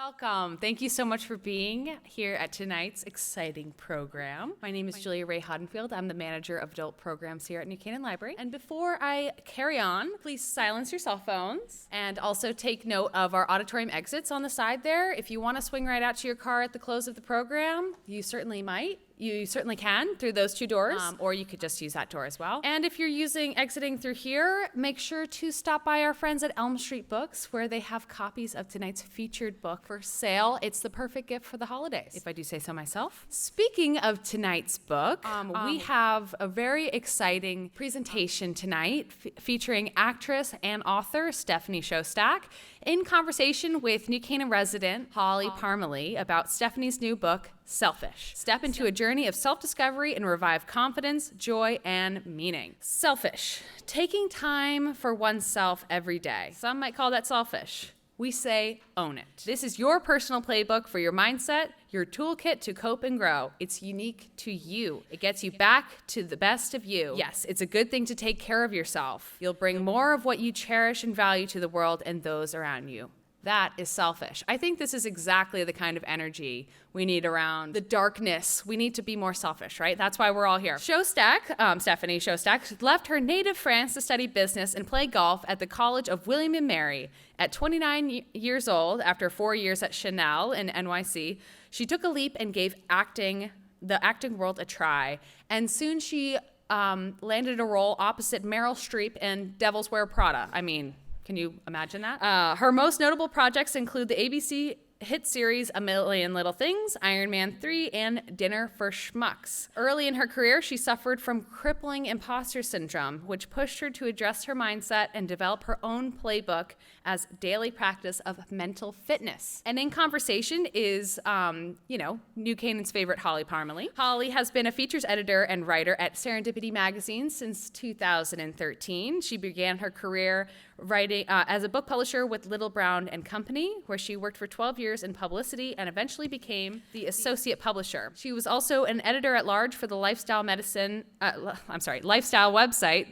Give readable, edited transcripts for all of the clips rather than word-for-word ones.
Welcome. Thank you so much for being here at tonight's exciting program. My name is Julia Ray Hoddenfield. I'm the manager of adult programs here at New Canaan Library. And before I carry on, please silence your cell phones and also take note of our auditorium exits on the side there. If you want to swing right out to your car at the close of the program, you certainly might. You certainly can through those two doors, or you could just use that door as well. And if you're exiting through here, make sure to stop by our friends at Elm Street Books, where they have copies of tonight's featured book for sale. It's the perfect gift for the holidays, if I do say so myself. Speaking of tonight's book, we have a very exciting presentation tonight featuring actress and author Stephanie Szostak in conversation with New Canaan resident Holly Parmalee about Stephanie's new book, Selfish. Step into a journey of self-discovery and revive confidence, joy, and meaning. Selfish. Taking time for oneself every day. Some might call that selfish. We say own it. This is your personal playbook for your mindset, your toolkit to cope and grow. It's unique to you. It gets you back to the best of you. Yes, it's a good thing to take care of yourself. You'll bring more of what you cherish and value to the world and those around you. That is selfish. I think this is exactly the kind of energy we need around the darkness. We need to be more selfish, right? That's why we're all here. Szostak, Stephanie Szostak, left her native France to study business and play golf at the College of William and Mary. At 29 years old, after 4 years at Chanel in NYC, she took a leap and gave the acting world a try. And soon she landed a role opposite Meryl Streep in Devil Wears Prada. I mean, can you imagine that? Her most notable projects include the ABC hit series A Million Little Things, Iron Man 3, and Dinner for Schmucks. Early in her career, she suffered from crippling imposter syndrome, which pushed her to address her mindset and develop her own playbook as daily practice of mental fitness. And in conversation is, New Canaan's favorite Holly Parmalee. Holly has been a features editor and writer at Serendipity magazine since 2013. She began her career writing as a book publisher with Little Brown and Company, where she worked for 12 years in publicity and eventually became the associate publisher. She was also an editor-at-large for the lifestyle website,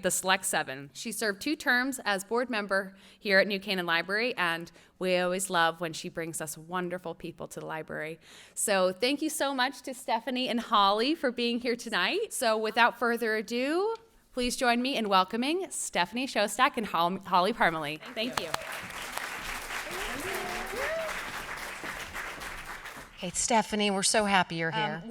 The Select Seven. She served 2 terms as board member here at New Canaan Library, and we always love when she brings us wonderful people to the library. So thank you so much to Stephanie and Holly for being here tonight. So without further ado, please join me in welcoming Stephanie Szostak and Holly Parmalee. Thank you. Hey, Stephanie, we're so happy you're here.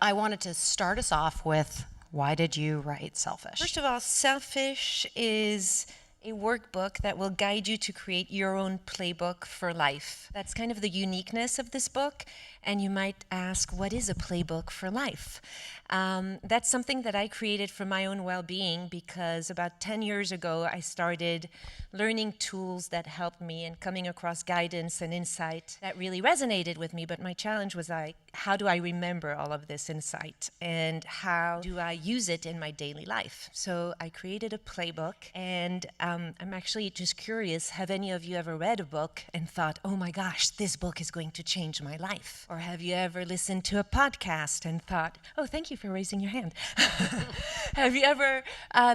I wanted to start us off with, why did you write Selfish? First of all, Selfish is a workbook that will guide you to create your own playbook for life. That's kind of the uniqueness of this book. And you might ask, what is a playbook for life? That's something that I created for my own well-being, because about 10 years ago, I started learning tools that helped me and coming across guidance and insight that really resonated with me. But my challenge was, how do I remember all of this insight? And how do I use it in my daily life? So I created a playbook, and I'm actually just curious, have any of you ever read a book and thought, oh my gosh, this book is going to change my life? Or have you ever listened to a podcast and thought, oh, thank you for raising your hand. Have you ever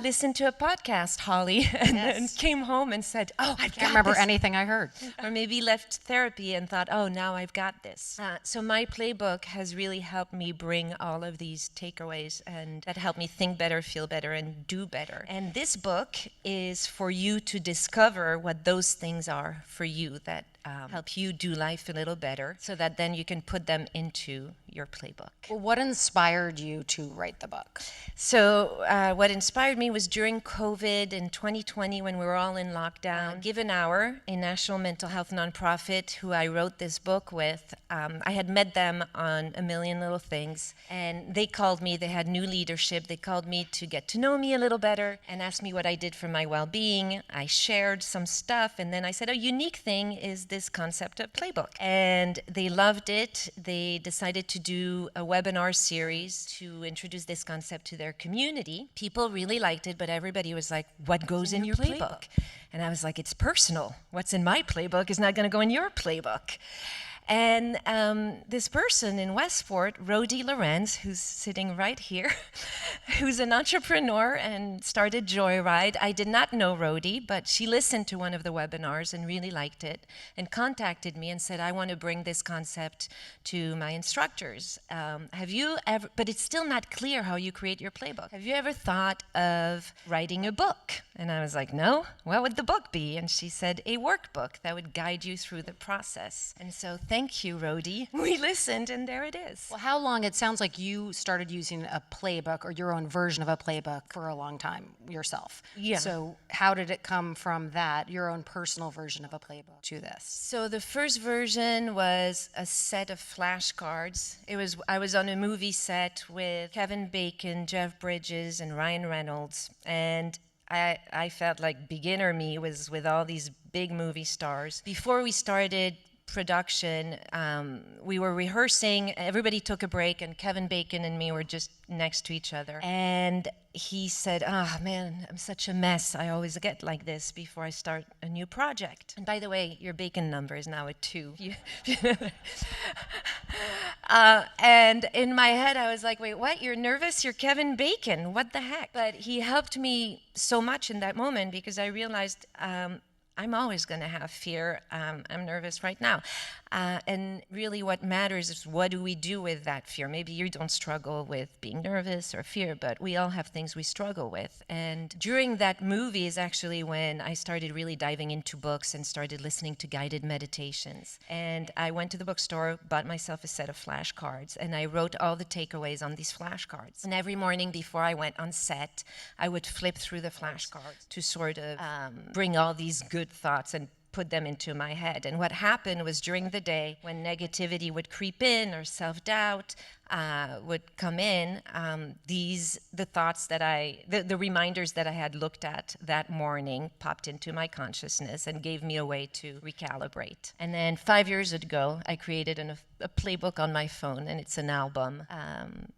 listened to a podcast, Holly, and came home and said, oh, I can't remember anything I heard. Or maybe left therapy and thought, oh, now I've got this. So my playbook has really helped me bring all of these takeaways, and that helped me think better, feel better, and do better. And this book is for you to discover what those things are for you that help you do life a little better, so that then you can put them into your playbook. Well, what inspired you to write the book? So what inspired me was during COVID in 2020, when we were all in lockdown, Give an Hour, a national mental health nonprofit who I wrote this book with, I had met them on A Million Little Things, and they called me. They had new leadership. They called me to get to know me a little better and asked me what I did for my well-being. I shared some stuff, and then I said, a unique thing is this concept of playbook. And they loved it. They decided to do a webinar series to introduce this concept to their community. People really liked it, but everybody was like, what goes in your playbook? And I was like, it's personal. What's in my playbook is not going to go in your playbook. And this person in Westport, Rodi Lorenz, who's sitting right here, who's an entrepreneur and started Joyride. I did not know Rhodey, but she listened to one of the webinars and really liked it and contacted me and said, I want to bring this concept to my instructors. Have you ever, but it's still not clear how you create your playbook. Have you ever thought of writing a book? And I was like, no, what would the book be? And she said, a workbook that would guide you through the process. And so thank you, Rhodey. We listened and there it is. Well, how long? It sounds like you started using a playbook or your own version of a playbook for a long time yourself. Yeah. So how did it come from that, your own personal version of a playbook, to this? So the first version was a set of flashcards. I was on a movie set with Kevin Bacon, Jeff Bridges, and Ryan Reynolds, and I felt like beginner me was with all these big movie stars. Before we started production, we were rehearsing, everybody took a break, and Kevin Bacon and me were just next to each other. And he said, man, I'm such a mess. I always get like this before I start a new project. And by the way, your Bacon number is now a 2. And in my head, I was like, wait, what? You're nervous? You're Kevin Bacon. What the heck? But he helped me so much in that moment because I realized I'm always going to have fear. I'm nervous right now. And really what matters is what do we do with that fear? Maybe you don't struggle with being nervous or fear, but we all have things we struggle with. And during that movie is actually when I started really diving into books and started listening to guided meditations. And I went to the bookstore, bought myself a set of flashcards, and I wrote all the takeaways on these flashcards. And every morning before I went on set, I would flip through the flashcards to sort of bring all these good thoughts and put them into my head. And what happened was during the day, when negativity would creep in or self-doubt would come in, the thoughts that the reminders that I had looked at that morning popped into my consciousness and gave me a way to recalibrate. And then 5 years ago, I created a playbook on my phone, and it's an album.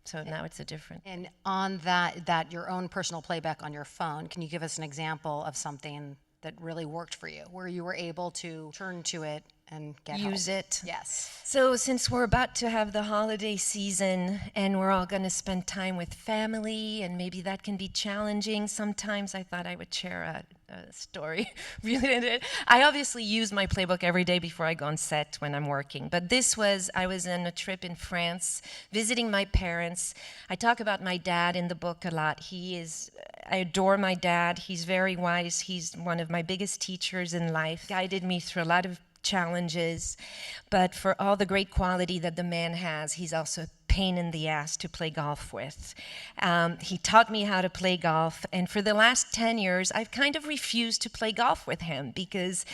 So now it's a different. And on that your own personal playback on your phone, can you give us an example of something that really worked for you, where you were able to turn to it and get use help? it? Yes. So since we're about to have the holiday season and we're all going to spend time with family, and maybe that can be challenging sometimes, I thought I would share a story related. I obviously use my playbook every day before I go on set when I'm working, but I was on a trip in France visiting my parents. I talk about my dad in the book a lot. I adore my dad. He's very wise. He's one of my biggest teachers in life. Guided me through a lot of challenges, but for all the great quality that the man has, he's also a pain in the ass to play golf with. He taught me how to play golf, and for the last 10 years, I've kind of refused to play golf with him because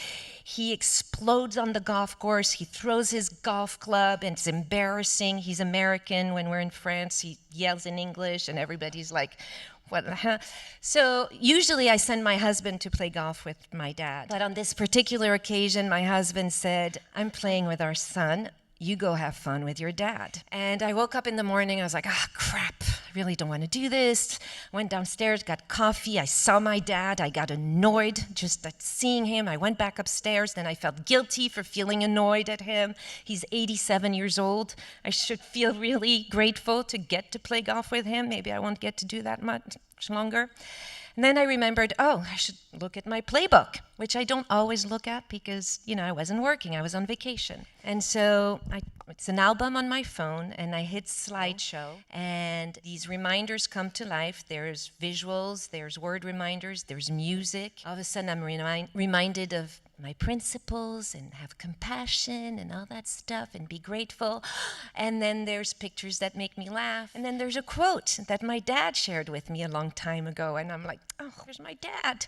he explodes on the golf course. He throws his golf club, and it's embarrassing. He's American. When we're in France, he yells in English, and everybody's like, what the hell? So usually I send my husband to play golf with my dad. But on this particular occasion, my husband said, I'm playing with our son. You go have fun with your dad. And I woke up in the morning, I was like, crap, I really don't want to do this. Went downstairs, got coffee, I saw my dad, I got annoyed just at seeing him. I went back upstairs, then I felt guilty for feeling annoyed at him. He's 87 years old. I should feel really grateful to get to play golf with him. Maybe I won't get to do that much longer. And then I remembered, I should look at my playbook, which I don't always look at because, I wasn't working, I was on vacation. And so it's an album on my phone, and I hit slideshow, and these reminders come to life. There's visuals, there's word reminders, there's music. All of a sudden I'm reminded of my principles and have compassion and all that stuff and be grateful. And then there's pictures that make me laugh. And then there's a quote that my dad shared with me a long time ago. And I'm like, there's my dad.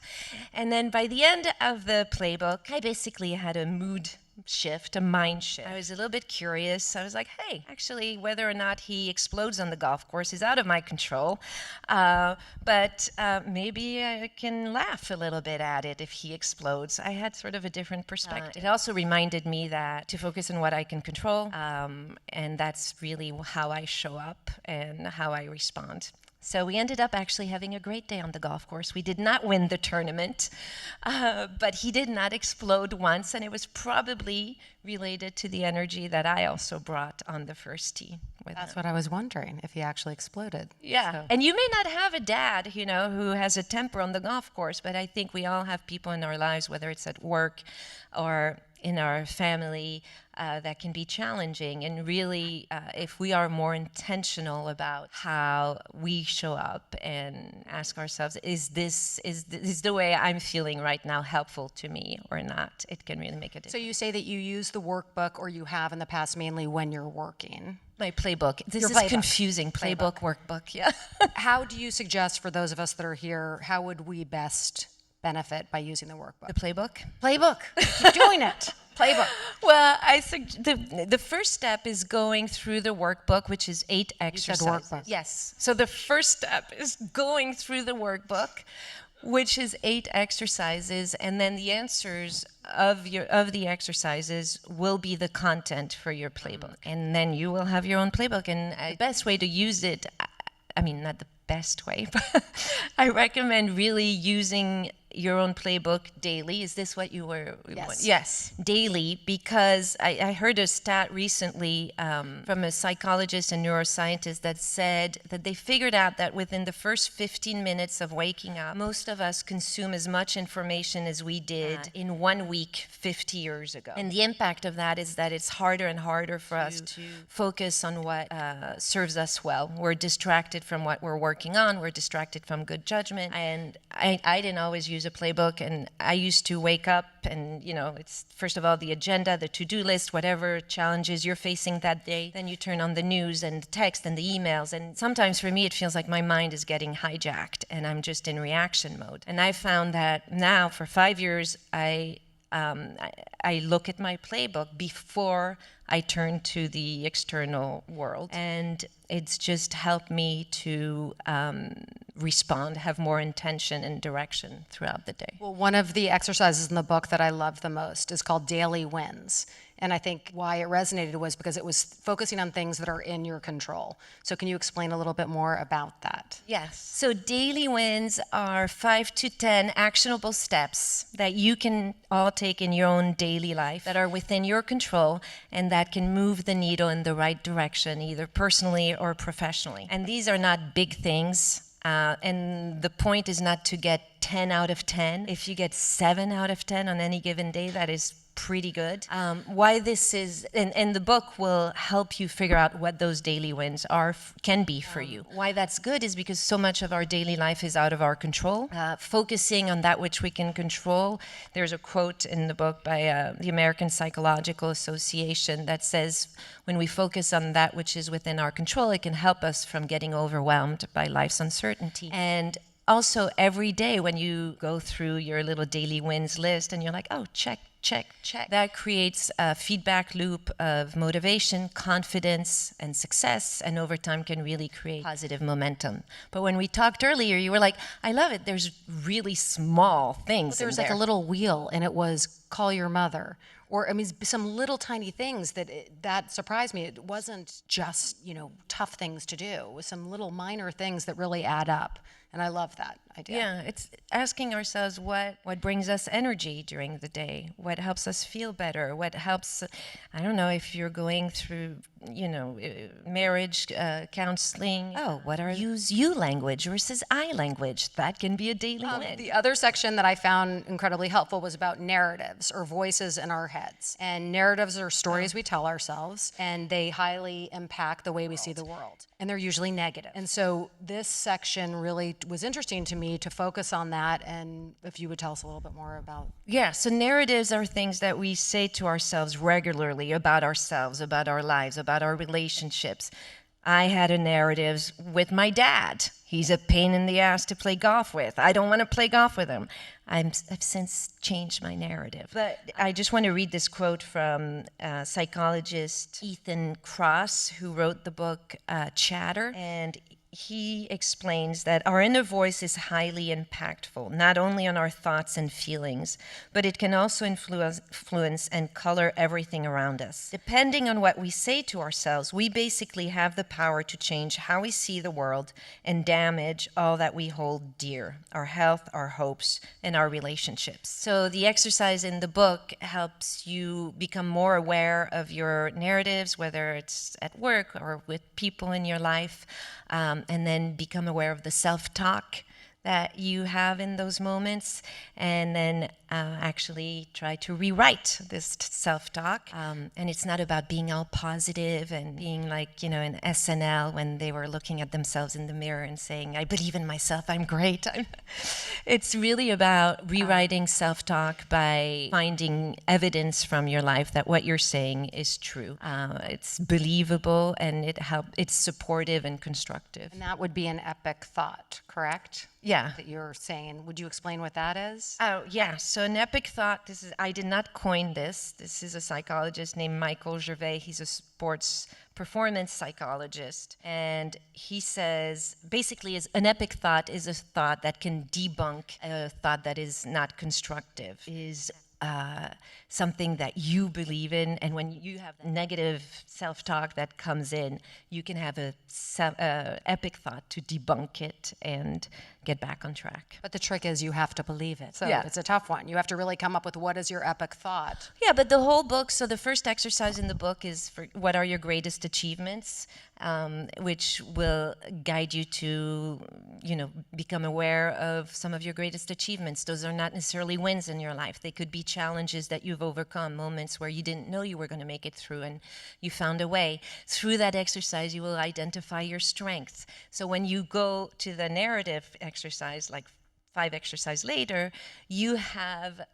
And then by the end of the playbook, I basically had a mood shift, a mind shift. I was a little bit curious. I was like, hey, actually, whether or not he explodes on the golf course is out of my control. But maybe I can laugh a little bit at it if he explodes. I had sort of a different perspective. It also reminded me that to focus on what I can control, and that's really how I show up and how I respond. So we ended up actually having a great day on the golf course. We did not win the tournament, but he did not explode once, and it was probably related to the energy that I also brought on the first tee. with That's him. what I was wondering, if he actually exploded. Yeah. So- And you may not have a dad, you know, who has a temper on the golf course, but I think we all have people in our lives, whether it's at work or in our family, that can be challenging. And really, if we are more intentional about how we show up and ask ourselves, is the way I'm feeling right now helpful to me or not? It can really make a difference. So you say that you use the workbook, or you have in the past, mainly when you're working. My playbook. This Your is playbook. confusing. Playbook, workbook, yeah. How do you suggest, for those of us that are here, how would we best benefit by using the workbook? The playbook? Playbook. Keep doing it. Playbook. Well, I think the first step is going through the workbook, which is 8 exercises. workbook. Yes. So the first step is going through the workbook, which is 8 exercises, and then the answers of the exercises will be the content for your playbook, and then you will have your own playbook. And the best way to use it, I mean, not the best way, but I recommend really using your own playbook daily. Is this what you were? Yes. Yes, daily, because I heard a stat recently from a psychologist and neuroscientist that said that they figured out that within the first 15 minutes of waking up, most of us consume as much information as we did in 1 week 50 years ago. And the impact of that is that it's harder and harder for us to focus on what serves us well. We're distracted from what we're working on. We're distracted from good judgment. And I didn't always use a playbook, and I used to wake up and, you know, it's first of all the agenda, the to-do list, whatever challenges you're facing that day. Then you turn on the news and the text and the emails, and sometimes for me it feels like my mind is getting hijacked and I'm just in reaction mode. And I found that now for 5 years I look at my playbook before I turn to the external world, and it's just helped me to respond, have more intention and direction throughout the day. Well, one of the exercises in the book that I love the most is called Daily Wins. And I think why it resonated was because it was focusing on things that are in your control. So can you explain a little bit more about that? Yes. So daily wins are 5 to 10 actionable steps that you can all take in your own daily life that are within your control and that can move the needle in the right direction, either personally or professionally. And these are not big things. And the point is not to get 10 out of 10. If you get 7 out of 10 on any given day, that is pretty good. Why this is, and the book will help you figure out what those daily wins can be for you. Why that's good is because so much of our daily life is out of our control. Focusing on that which we can control. There's a quote in the book by the American Psychological Association that says, when we focus on that which is within our control, it can help us from getting overwhelmed by life's uncertainty. And also every day when you go through your little daily wins list and you're like, oh, check, check, check. That creates a feedback loop of motivation, confidence, and success, and over time can really create positive momentum. But when we talked earlier, you were like, I love it. There's really small things. There was like a little wheel, and it was call your mother. Or, I mean, some little tiny things that surprised me. It wasn't just, tough things to do. It was some little minor things that really add up. And I love that idea. Yeah, it's asking ourselves what brings us energy during the day, what helps us feel better, what helps, I don't know, if you're going through, marriage counseling. Oh, what are use you language versus I language? That can be a daily win. The other section that I found incredibly helpful was about narratives or voices in our heads. And narratives are stories we tell ourselves, and they highly impact the way we see the world. And they're usually negative. And so this section really was interesting to me to focus on that, and if you would tell us a little bit more about. Yeah, so narratives are things that we say to ourselves regularly about ourselves, about our lives, about our relationships. I had a narrative with my dad. He's a pain in the ass to play golf with. I don't want to play golf with him. I've since changed my narrative. But I just want to read this quote from psychologist Ethan Kross, who wrote the book Chatter. And he explains that our inner voice is highly impactful, not only on our thoughts and feelings, but it can also influence and color everything around us. Depending on what we say to ourselves, we basically have the power to change how we see the world and damage all that we hold dear, our health, our hopes, and our relationships. So the exercise in the book helps you become more aware of your narratives, whether it's at work or with people in your life, and then become aware of the self-talk that you have in those moments, and then actually try to rewrite this self-talk. And it's not about being all positive and being like, in SNL when they were looking at themselves in the mirror and saying, I believe in myself, I'm great. It's really about rewriting self-talk by finding evidence from your life that what you're saying is true. It's believable, and it's supportive and constructive. And that would be an epic thought, correct? Yeah. That you're saying. Would you explain what that is? Oh, yeah. So an epic thought, I did not coin this. This is a psychologist named Michael Gervais. He's a sports performance psychologist. And he says, basically, an epic thought is a thought that can debunk a thought that is not constructive, is something that you believe in, and when you have negative self-talk that comes in, you can have a epic thought to debunk it and get back on track. But the trick is you have to believe it. So Yeah. it's a tough one. You have to really come up with what is your epic thought. Yeah, but the whole book, so the first exercise in the book is for what are your greatest achievements, which will guide you to, become aware of some of your greatest achievements. Those are not necessarily wins in your life. They could be challenges that you've overcome, moments where you didn't know you were going to make it through and you found a way. Through that exercise, you will identify your strengths. So when you go to the narrative exercise, like 5 exercises later, you have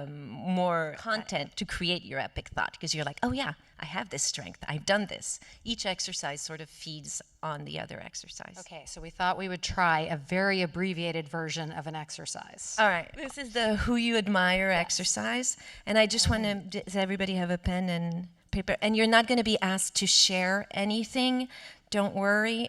more content to create your epic thought, because you're like, oh yeah, I have this strength, I've done this. Each exercise sort of feeds on the other exercise. Okay, so we thought we would try a very abbreviated version of an exercise. All right, this is the Who You Admire exercise, and I just want to, does everybody have a pen and paper? And you're not going to be asked to share anything. Don't worry.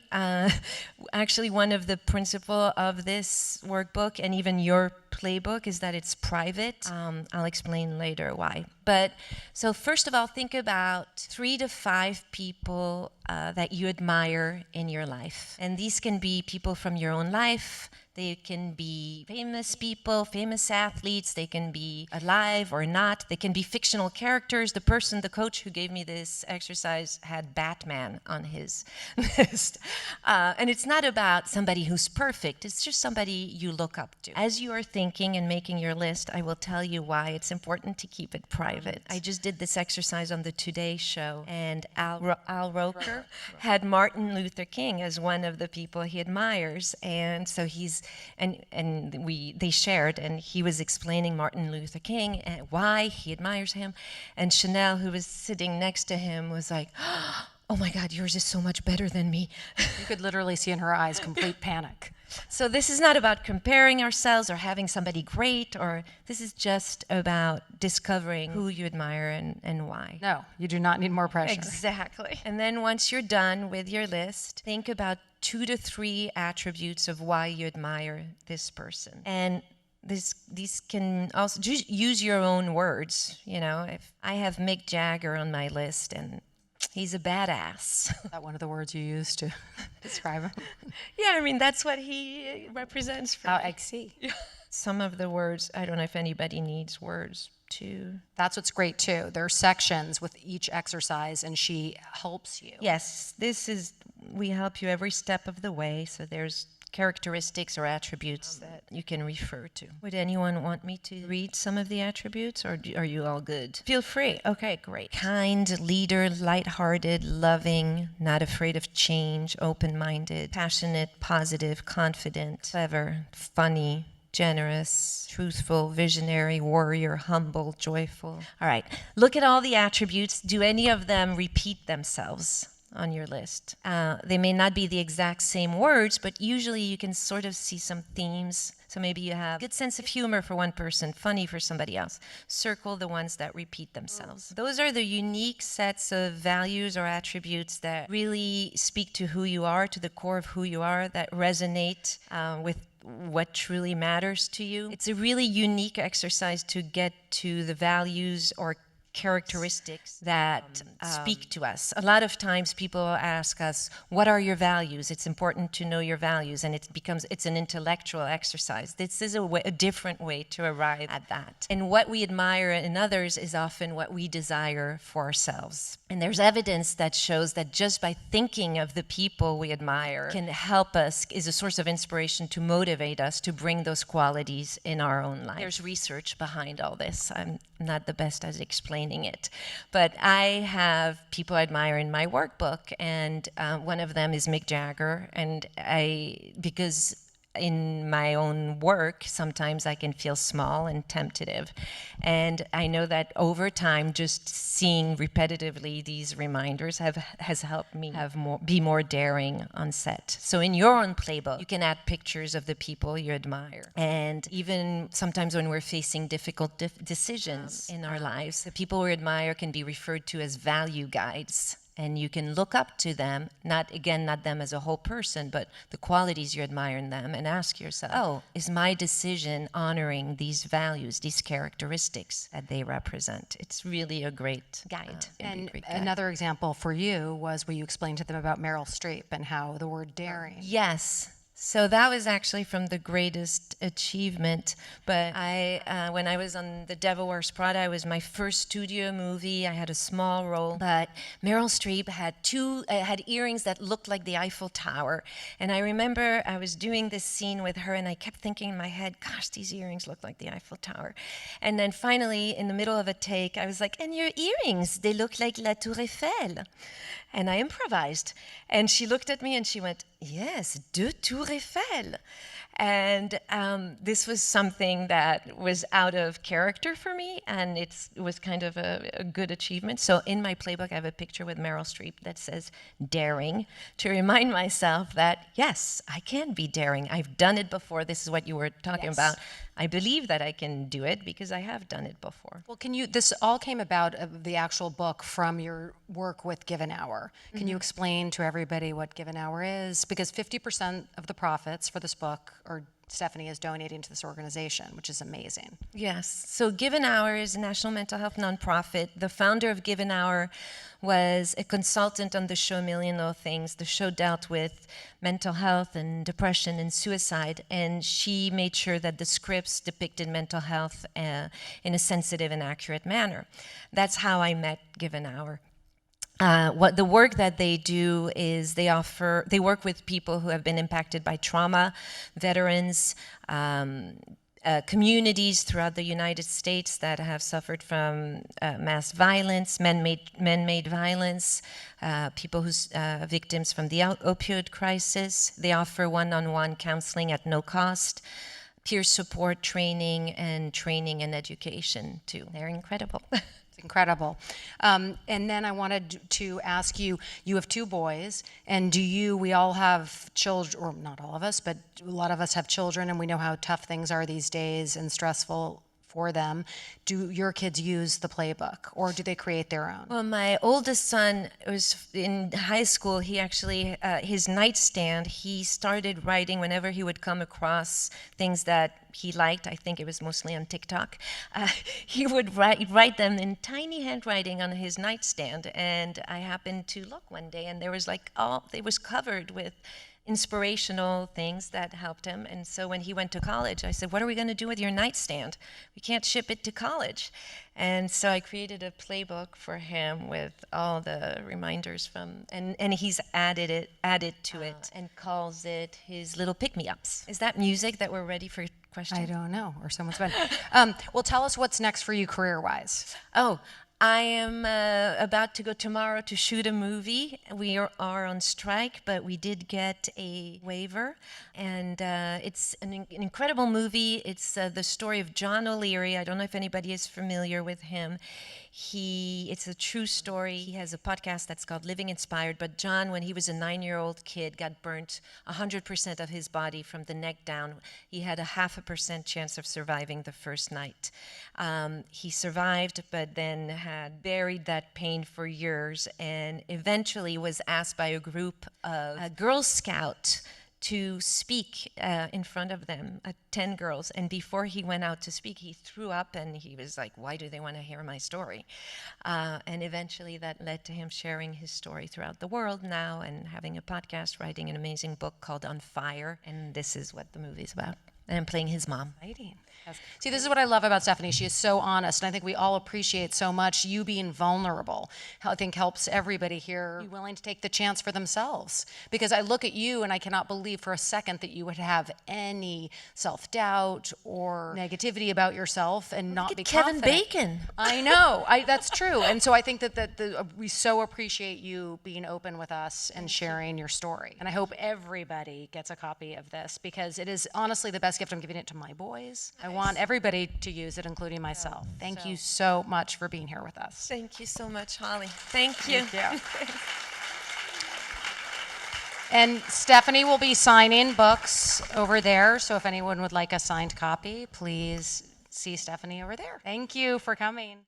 Actually, one of the principles of this workbook and even your playbook is that it's private. I'll explain later why. But so first of all, think about 3 to 5 people that you admire in your life. And these can be people from your own life. They can be famous people, famous athletes. They can be alive or not. They can be fictional characters. The coach who gave me this exercise had Batman on his list. And it's not about somebody who's perfect. It's just somebody you look up to. As you are thinking and making your list, I will tell you why it's important to keep it private. I just did this exercise on the Today Show, and Al Roker had Martin Luther King as one of the people he admires. And so they shared, and he was explaining Martin Luther King and why he admires him. And Chanel, who was sitting next to him, was like, oh my God, yours is so much better than me. You could literally see in her eyes complete panic. So this is not about comparing ourselves or having somebody great, or this is just about discovering who you admire and why. No, you do not need more pressure. Exactly. And then once you're done with your list, think about 2 to 3 attributes of why you admire this person. And these can also just use your own words. If I have Mick Jagger on my list and he's a badass. Is that one of the words you use to describe him? Yeah, I mean, that's what he represents for me. I see. Some of the words, I don't know if anybody needs words too. That's what's great too. There are sections with each exercise, and she helps you. Yes, we help you every step of the way, so there's characteristics or attributes that you can refer to. Would anyone want me to read some of the attributes, or are you all good? Feel free. Okay, great. Kind, leader, lighthearted, loving, not afraid of change, open-minded, passionate, positive, confident, clever, funny, generous, truthful, visionary, warrior, humble, joyful. All right, look at all the attributes. Do any of them repeat themselves? on your list. They may not be the exact same words, but usually you can sort of see some themes. So maybe you have good sense of humor for one person, funny for somebody else. Circle the ones that repeat themselves. Those are the unique sets of values or attributes that really speak to who you are, to the core of who you are, that resonate with what truly matters to you. It's a really unique exercise to get to the values or characteristics that speak to us. A lot of times people ask us, what are your values? It's important to know your values, and it's an intellectual exercise. This is a different way to arrive at that. And what we admire in others is often what we desire for ourselves. And there's evidence that shows that just by thinking of the people we admire can help us, is a source of inspiration to motivate us to bring those qualities in our own life. There's research behind all this. I'm not the best at explaining it. But I have people I admire in my workbook, and one of them is Mick Jagger. And because in my own work, sometimes I can feel small and tentative. And I know that over time, just seeing repetitively these reminders has helped me be more daring on set. So in your own playbook, you can add pictures of the people you admire. And even sometimes when we're facing difficult decisions in our lives, the people we admire can be referred to as value guides. And you can look up to them, not them as a whole person, but the qualities you admire in them, and ask yourself, oh, is my decision honoring these values, these characteristics that they represent? It's really a great guide. Another example for you was where you explained to them about Meryl Streep and how the word daring. Yes. So that was actually from The Greatest Achievement. But when I was on The Devil Wears Prada, it was my first studio movie. I had a small role. But Meryl Streep had earrings that looked like the Eiffel Tower. And I remember I was doing this scene with her, and I kept thinking in my head, gosh, these earrings look like the Eiffel Tower. And then finally, in the middle of a take, I was like, and your earrings, they look like La Tour Eiffel. And I improvised. And she looked at me and she went, yes, de Tour Eiffel. And this was something that was out of character for me, and it was kind of a good achievement. So in my playbook, I have a picture with Meryl Streep that says daring, to remind myself that, yes, I can be daring. I've done it before. This is what you were talking about. I believe that I can do it because I have done it before. Well, this all came about of the actual book from your work with Give an Hour. Can you explain to everybody what Give an Hour is? Because 50% of the profits for this book, or Stephanie, is donating to this organization, which is amazing. Yes. So Give an Hour is a national mental health nonprofit. The founder of Give an Hour was a consultant on the show Million Little Things. The show dealt with mental health and depression and suicide, and she made sure that the scripts depicted mental health in a sensitive and accurate manner. That's how I met Give an Hour. What the work that they do is they work with people who have been impacted by trauma, veterans, communities throughout the United States that have suffered from mass violence, man-made violence, people who's victims from the opioid crisis. They offer one-on-one counseling at no cost, peer support training and education too. They're incredible. Incredible. And then I wanted to ask you, you have two boys, and we all have children, or not all of us, but a lot of us have children, and we know how tough things are these days and stressful for them. Do your kids use the playbook, or do they create their own? Well, my oldest son was in high school. He actually, his nightstand, he started writing whenever he would come across things that he liked. I think it was mostly on TikTok. He would write them in tiny handwriting on his nightstand. And I happened to look one day, and there was it was covered with inspirational things that helped him. And so when he went to college, I said, what are we going to do with your nightstand? We can't ship it to college. And so I created a playbook for him with all the reminders and he's added to it and calls it his little pick-me-ups. Is that music that we're ready for questions? I don't know, or someone's been. Well, tell us what's next for you career-wise. Oh, I am about to go tomorrow to shoot a movie. We are on strike, but we did get a waiver. And it's an incredible movie. It's the story of John O'Leary. I don't know if anybody is familiar with him. It's a true story. He has a podcast that's called Living Inspired. But John, when he was a 9-year-old kid, got burnt 100% of his body from the neck down. He had a 0.5% chance of surviving the first night. He survived, but then had buried that pain for years, and eventually was asked by a group of a Girl Scout to speak in front of them, 10 girls. And before he went out to speak, he threw up, and he was like, why do they want to hear my story? And eventually that led to him sharing his story throughout the world now, and having a podcast, writing an amazing book called On Fire. And this is what the movie's about. And I'm playing his mom. Exciting. See, this is what I love about Stephanie. She is so honest, and I think we all appreciate so much you being vulnerable. I think helps everybody here be willing to take the chance for themselves. Because I look at you, and I cannot believe for a second that you would have any self-doubt or negativity about yourself and not be Kevin confident. Bacon. I know. That's true. And so I think that we so appreciate you being open with us and sharing your story. And I hope everybody gets a copy of this, because it is honestly the best gift. I'm giving it to my boys. I want everybody to use it, including myself. Thank you so much for being here with us. Thank you so much, Holly. Thank you. Thank you. And Stephanie will be signing books over there, so if anyone would like a signed copy, please see Stephanie over there. Thank you for coming.